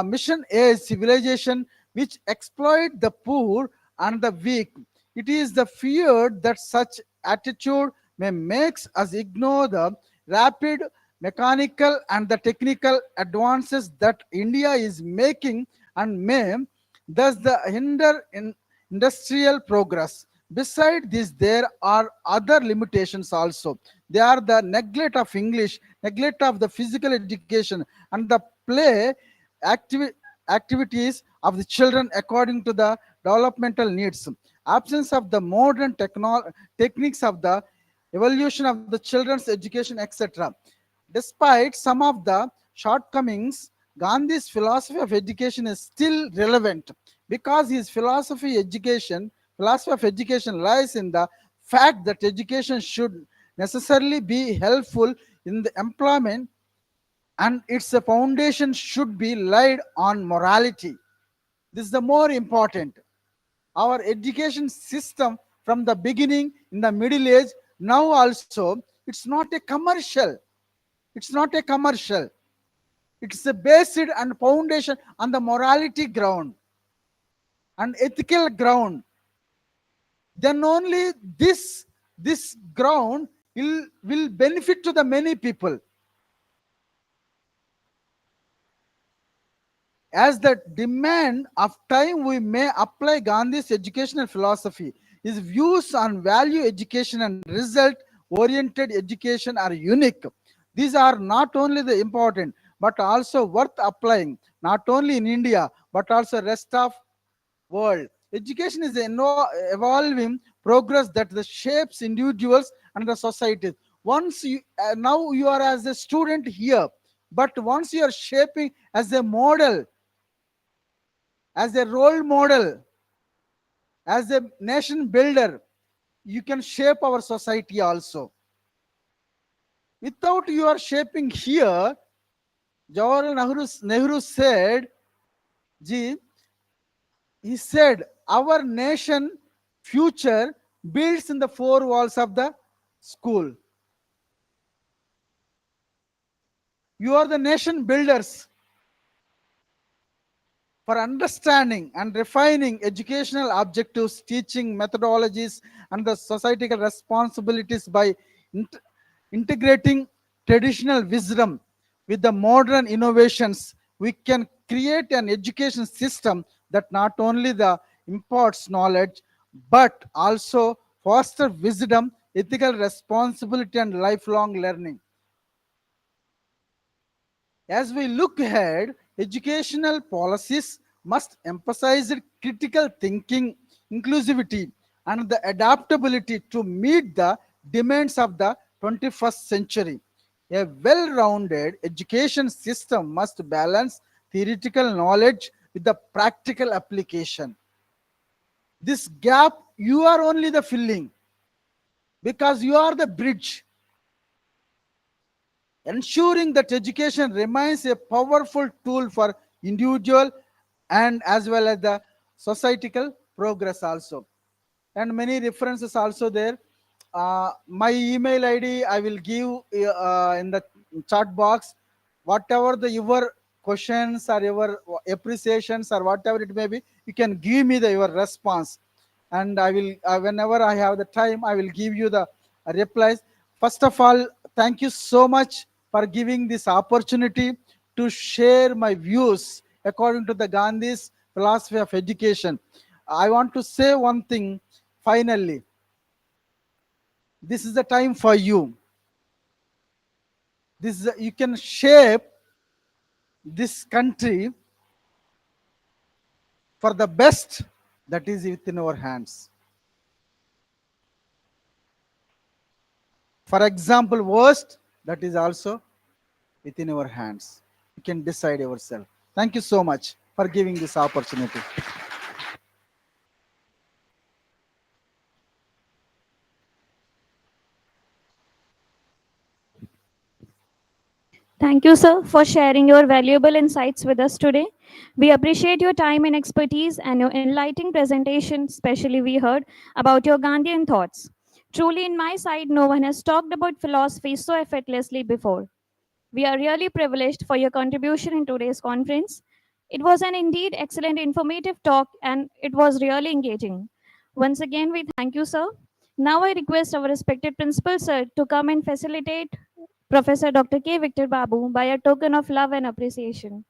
[SPEAKER 5] mission age civilization, which exploit the poor and the weak. It is the fear that such attitude may make us ignore the rapid mechanical and the technical advances that India is making, and may thus the hinder in industrial progress. Beside this, there are other limitations also. They are the neglect of English, neglect of the physical education, and the play activi- activities of the children according to the developmental needs. Absence of the modern techniques of the evolution of the children's education, etc. Despite some of the shortcomings, Gandhi's philosophy of education is still relevant because his philosophy of education lies in the fact that education should necessarily be helpful in the employment, and its foundation should be laid on morality. This is the more important. Our education system from the beginning, in the middle age, now also, it's not a commercial. It's not a commercial. It's a based and foundation on the morality ground and ethical ground. Then only this ground will benefit to the many people. As the demand of time, we may apply Gandhi's educational philosophy. His views on value education and result oriented education are unique. These are not only the important but also worth applying, not only in India but also rest of world. Education is an evolving progress that the shapes individuals and the society. Once you now you are as a student here, but once you are shaping as a model, as a role model, as a nation builder, you can shape our society also. Without your shaping here, Nehru said, Ji, he said, our nation future builds in the four walls of the school. You are the nation builders. For understanding and refining educational objectives, teaching methodologies, and the societal responsibilities by int- integrating traditional wisdom with the modern innovations, we can create an education system that not only the imparts knowledge but also foster wisdom, ethical responsibility, and lifelong learning. As we look ahead, educational policies must emphasize critical thinking, inclusivity, and the adaptability to meet the demands of the 21st century. A well rounded education system must balance theoretical knowledge with the practical application. This gap, you are only the filling because you are the bridge, ensuring that education remains a powerful tool for individual and as well as the societal progress also. And many references also there. My email ID I will give in the chat box. Whatever the your questions or your appreciations or whatever it may be, you can give me the your response, and I will whenever I have the time I will give you the replies. First of all, thank you so much for giving this opportunity to share my views according to the Gandhi's philosophy of education. I want to say one thing finally. This is the time for you. You can shape this country for the best that is within our hands. For example, worst, that is also within your hands. You can decide yourself. Thank you so much for giving this opportunity.
[SPEAKER 6] Thank you, sir, for sharing your valuable insights with us today. We appreciate your time and expertise and your enlightening presentation, especially we heard about your Gandhian thoughts. Truly, in my side, no one has talked about philosophy so effortlessly before. We are really privileged for your contribution in today's conference. It was an indeed excellent informative talk and it was really engaging. Once again, we thank you, sir. Now I request our respected principal, sir, to come and facilitate Professor Dr. K. Victor Babu by a token of love and appreciation.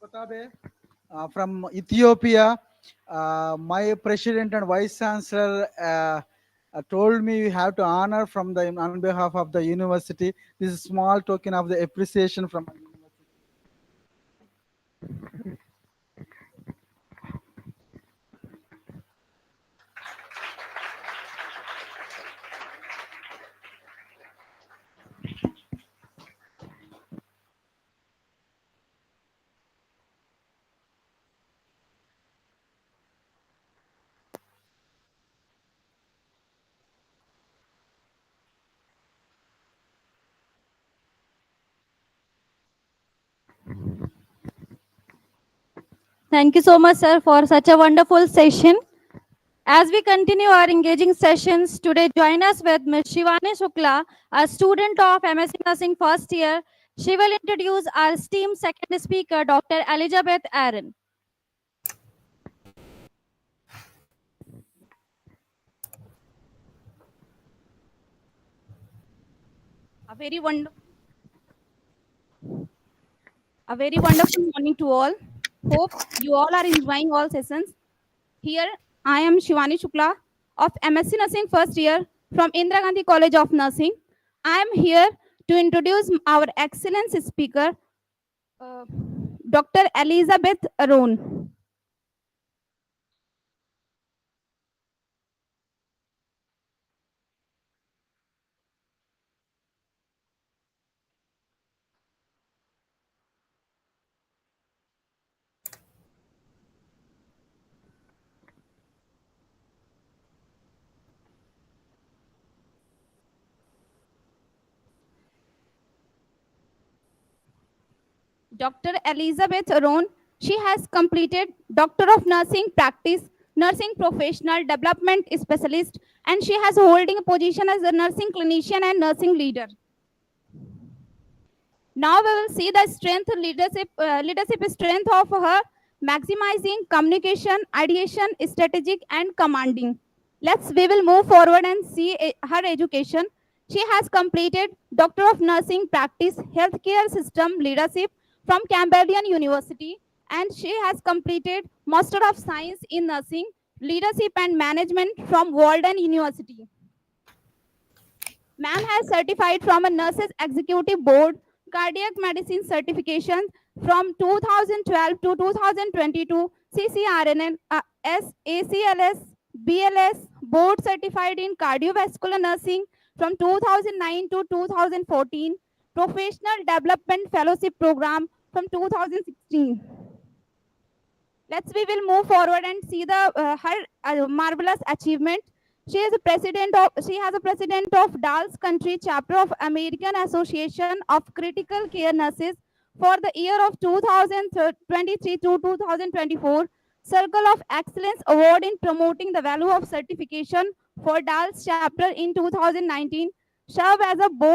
[SPEAKER 5] Kotabe, from Ethiopia, my president and vice chancellor told me you have to honor from the on behalf of the university. This is a small token of the appreciation from.
[SPEAKER 3] Thank you so much, sir, for such a wonderful session. As we continue our engaging sessions, today join us with Ms. Shivani Shukla, a student of MSc Nursing first year. She will introduce our esteemed second speaker, Dr. Elizabeth Aaron.
[SPEAKER 7] A very wonderful, a very wonderful morning to all. Hope you all are enjoying all sessions. Here I am Shivani Shukla of MSc Nursing first year from Indira Gandhi College of Nursing. I am here to introduce our excellence speaker, uh, Dr. Elizabeth Aaron. Dr. Elizabeth Aaron, she has completed Doctor of Nursing Practice, Nursing Professional Development Specialist, and she has holding a position as a nursing clinician and nursing leader. Now we will see the strength leadership strength of her, maximizing communication, ideation, strategic, and commanding. We will move forward and see her education. She has completed Doctor of Nursing Practice, Healthcare System Leadership from Cambridge University, and she has completed Master of Science in Nursing, Leadership and Management from Walden University. Ma'am has certified from a Nurses Executive Board cardiac medicine certification from 2012 to 2022, CCRN, ACLS, BLS, board certified in cardiovascular nursing from 2009 to 2014, professional development fellowship program from 2016. We will move forward and see the her marvelous achievement. She has a president of Dallas Country chapter of American Association of Critical Care Nurses for the year of 2023 to 2024. Circle of Excellence Award in promoting the value of certification for Dal's chapter in 2019 serve as a bone